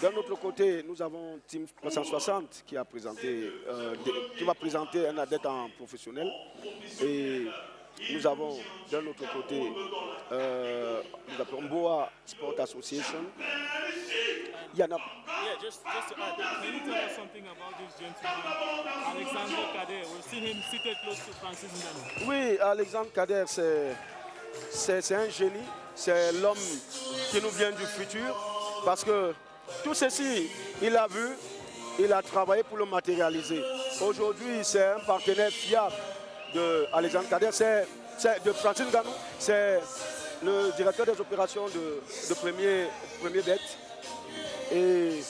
D'un autre côté, nous avons Team 360 qui a présenté, qui va présenter un adepte en professionnel. Et nous avons d'un autre côté, nous appelons Boa Sport Association. Il y en a. Yeah, just to add, can you tell us something about this gentleman, Alexandre Kader? We've seen him seated close to Francis Ngannou. Oui, Alexandre Kader, c'est un génie, c'est l'homme qui nous vient du futur, parce que tout ceci, il a vu, il a travaillé pour le matérialiser. Aujourd'hui, c'est un partenaire fiable de Alexandre Kader, c'est de Francis Ngannou, c'est le directeur des opérations de premier Bet. Et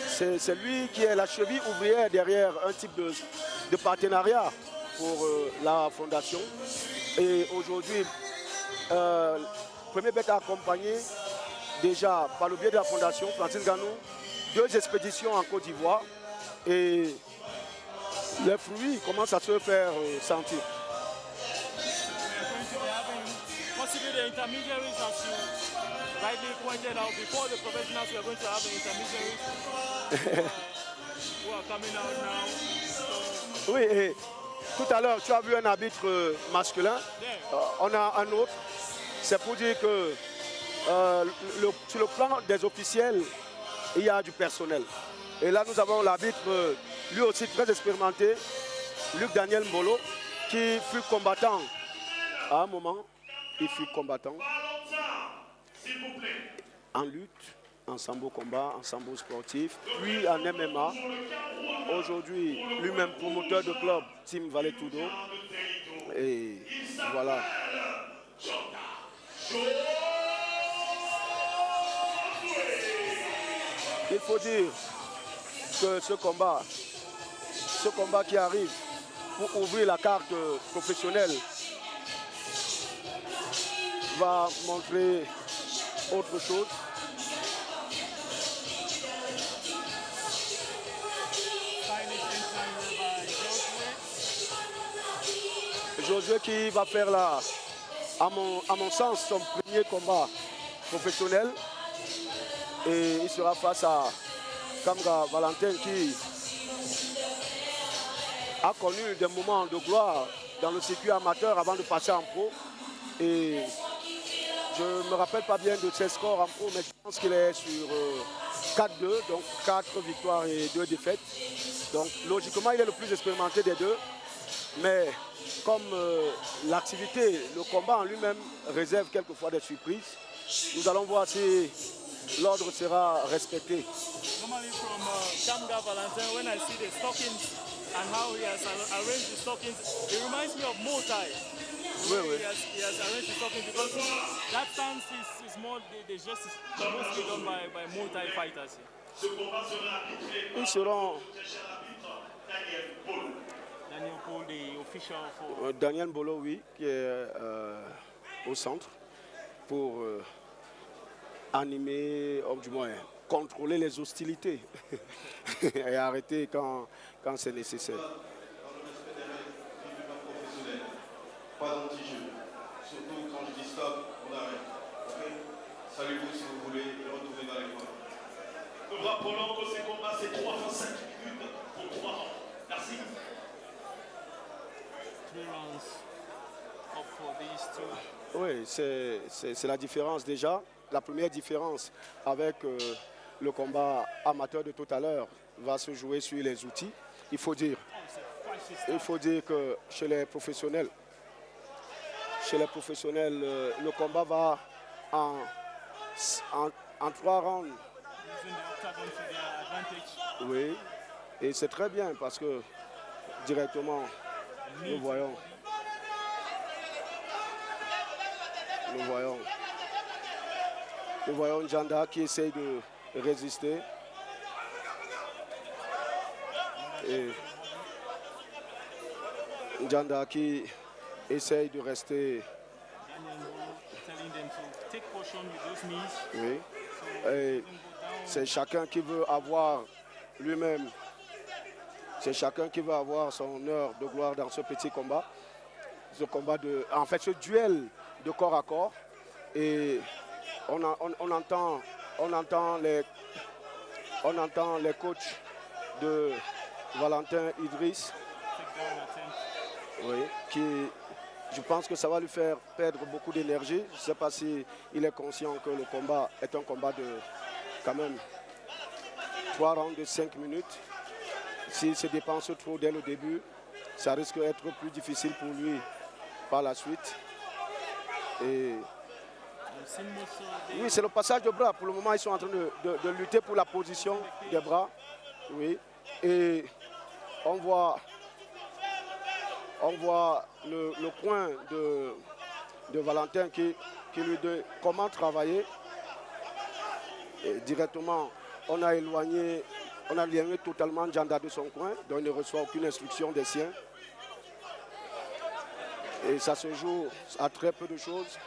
c'est lui qui est la cheville ouvrière derrière un type de partenariat pour la fondation. Et aujourd'hui, Premier Bet a accompagné déjà par le biais de la fondation Francis Ngannou 2 expéditions en Côte d'Ivoire et les fruits commencent à se faire sentir. Possibly the intermediaries, as you rightly pointed out, before the professionals, we are going to have the intermediaries who are coming out now. So, oui, et tout à l'heure, tu as vu un arbitre masculin. On a un autre. C'est pour dire que sur le plan des officiels, il y a du personnel. Et là, nous avons l'arbitre, lui aussi très expérimenté, Luc Daniel Mbolo, qui fut combattant à un moment. Il fut combattant en lutte, en sambo combat, en sambo sportif, puis en MMA. Aujourd'hui, lui-même promoteur de club, Team Valetudo. Et voilà. Il faut dire que ce combat qui arrive pour ouvrir la carte professionnelle va montrer autre chose. Josué qui va faire à mon sens son premier combat professionnel et il sera face à Kamga Valentin qui a connu des moments de gloire dans le circuit amateur avant de passer en pro. Et je ne me rappelle pas bien de ses scores en pro, mais je pense qu'il est sur 4-2, donc 4 victoires et 2 défaites. Donc logiquement, il est le plus expérimenté des deux. Mais comme l'activité, le combat en lui-même réserve quelquefois des surprises, nous allons voir si l'ordre sera respecté. Normally from Kamga Valentin, when I see the stockings and how he has arranged the stockings, it reminds me of Muay Thai. Oui. He has arranged the stockings because that stance is more, the geste is mostly done by Muay Thai fighters. Ils seront... Daniel Paul, the official for... Daniel Mbolo, oui, qui est au centre pour animer, ou du moins contrôler les hostilités et arrêter quand c'est nécessaire. Pas d'anti-jeu. Surtout quand je dis stop, on arrête. Okay? Saluez-vous si vous voulez et retournez dans les coins. Nous rappelons que ces combats, c'est 3 fois 5 minutes pour 3 rounds. Merci. 3 rounds up for these two. Oui, c'est la différence déjà. La première différence avec le combat amateur de tout à l'heure va se jouer sur les outils. Il faut dire que chez les professionnels, le combat va en 3 rounds. Oui, et c'est très bien parce que directement, nous voyons Janda qui essaye de résister. Et Janda qui essaye de rester. Oui. Et c'est chacun qui veut avoir lui-même. C'est chacun qui veut avoir son heure de gloire dans ce petit combat. Ce duel de corps à corps. Et on entend On entend les coachs de Valentin Idriss, oui, qui, je pense que ça va lui faire perdre beaucoup d'énergie. Je ne sais pas s'il est conscient que le combat est un combat de quand même 3 rounds de 5 minutes. S'il se dépense trop dès le début, ça risque d'être plus difficile pour lui par la suite. Et oui, c'est le passage de bras. Pour le moment, ils sont en train de lutter pour la position des bras. Oui. Et on voit le coin de Valentin qui lui dit comment travailler. Et directement, on a éloigné totalement Njanda de son coin, donc il ne reçoit aucune instruction des siens. Et ça se joue à très peu de choses.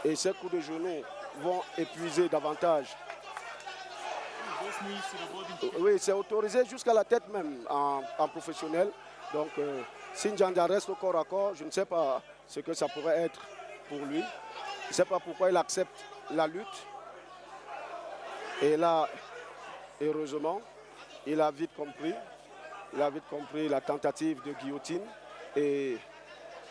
Et ces coups de genoux vont épuiser davantage. Oui, c'est autorisé jusqu'à la tête même en professionnel. Donc, si Njanda reste au corps à corps, je ne sais pas ce que ça pourrait être pour lui. Je ne sais pas pourquoi il accepte la lutte. Et là, heureusement, il a vite compris. Il a vite compris la tentative de guillotine. Et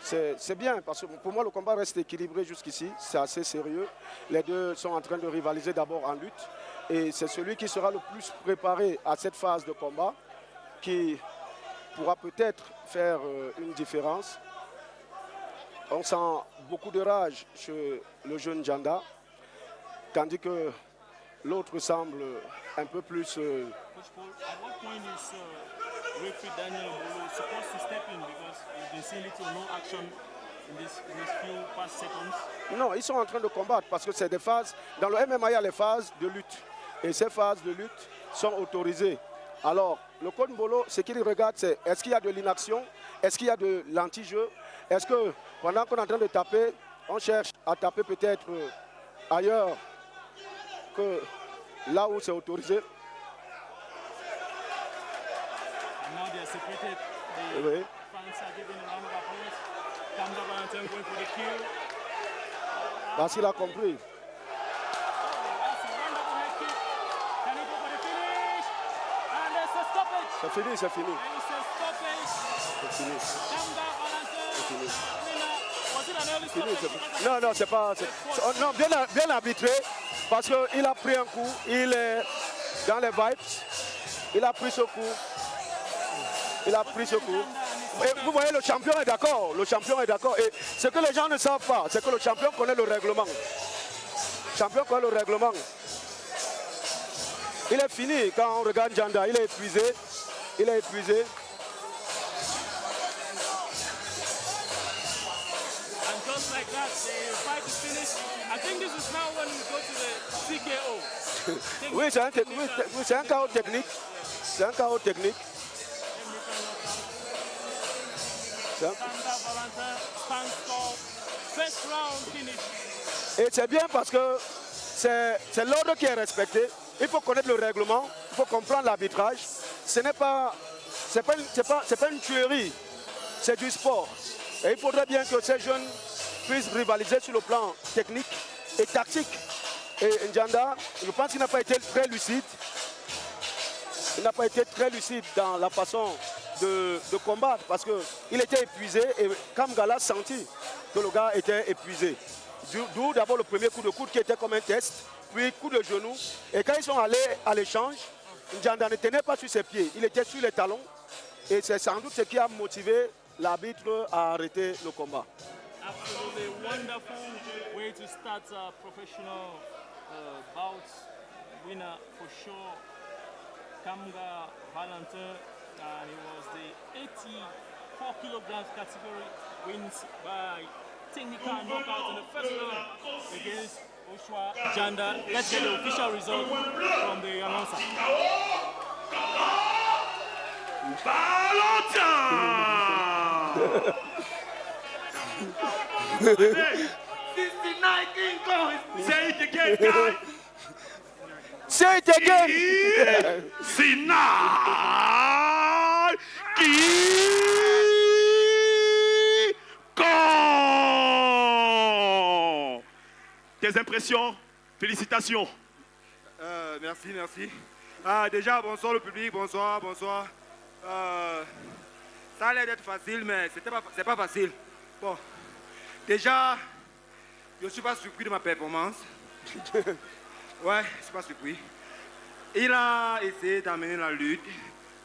c'est bien, parce que pour moi, le combat reste équilibré jusqu'ici. C'est assez sérieux. Les deux sont en train de rivaliser d'abord en lutte. Et c'est celui qui sera le plus préparé à cette phase de combat qui pourra peut-être faire une différence. On sent beaucoup de rage chez le jeune Njanda, tandis que l'autre semble un peu plus... Coach Paul, at what point is referee Daniel Mbolo supposed to step in because we've been seeing little or no action in this few past seconds? Non, ils sont en train de combattre parce que c'est des phases. Dans le MMA, il y a les phases de lutte. Et ces phases de lutte sont autorisées. Alors, le coach Mbolo, ce qu'il regarde, c'est est-ce qu'il y a de l'inaction? Est-ce qu'il y a de l'anti-jeu? Est-ce que pendant qu'on est en train de taper, on cherche à taper peut-être ailleurs que là où c'est autorisé? Now they are separated. Oui. Fans are giving a round of applause. Kamza Valentin going for the kill. Parce qu'il a compris. That's a wonderful head kick. Can he go for the finish? And there's a stoppage. C'est fini, c'est fini. There is a stoppage. C'est fini. Kamza Valentin. fini. Winner. Was it an early Fini, stoppage? c'est fini. Non, non, c'est pas... non, bien arbitré. Parce qu'il a pris un coup. Il est dans les vibes. Il a pris ce coup. Il a pris ce coup. Et vous voyez, le champion est d'accord. Le champion est d'accord. Et ce que les gens ne savent pas, c'est que le champion connaît le règlement. Le champion connaît le règlement. Il est fini quand on regarde Njanda. Il est épuisé. Il est épuisé. And just like that, the fight is finished. I think this is now when we go to the TKO. Oui, c'est un chaos technique. C'est un chaos technique. Kamza Valentin stands tall. First round finish. Et c'est bien parce que c'est l'ordre qui est respecté. Il faut connaître le règlement, il faut comprendre l'arbitrage. Ce n'est pas, c'est pas une tuerie, c'est du sport. Et il faudrait bien que ces jeunes puissent rivaliser sur le plan technique et tactique. Et Njanda, je pense qu'il n'a pas été très lucide. Il n'a pas été très lucide dans la façon de combattre parce qu'il était épuisé et Kamgala sentit que le gars était épuisé. D'où d'abord le premier coup de coude qui était comme un test, puis coup de genou. Et quand ils sont allés à l'échange, Njanda ne tenait pas sur ses pieds, il était sur les talons. Et c'est sans doute ce qui a motivé l'arbitre à arrêter le combat. Absolutely wonderful way to start a professional bout. Winner for sure, Kamza Valentin, and he was the 84 kilograms category, wins by technical knockout in the first round against Oshua Njanda. Let's get the official result from the announcer. Valentin! 69 King Kong! Say it again, guys! Say it again! 69 King Kong! Tes impressions? Félicitations! Merci. Déjà, bonsoir le public, bonsoir. Ça a l'air d'être facile, mais c'est pas facile. Bon, déjà, je ne suis pas surpris de ma performance. Ouais, je ne suis pas surpris. Il a essayé d'amener la lutte.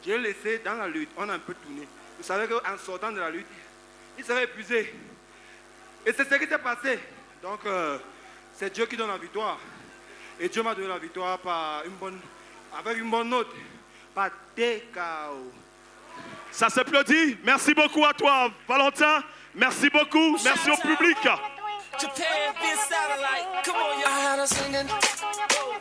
Je l'ai laissé dans la lutte. On a un peu tourné. Vous savez qu'en sortant de la lutte, il serait épuisé. Et c'est ce qui s'est passé. Donc, c'est Dieu qui donne la victoire. Et Dieu m'a donné la victoire avec une bonne note. Par TKO. Ça s'applaudit. Merci beaucoup à toi, Valentin. Merci beaucoup. Merci au public. Japan, be a satellite. Come on, y'all.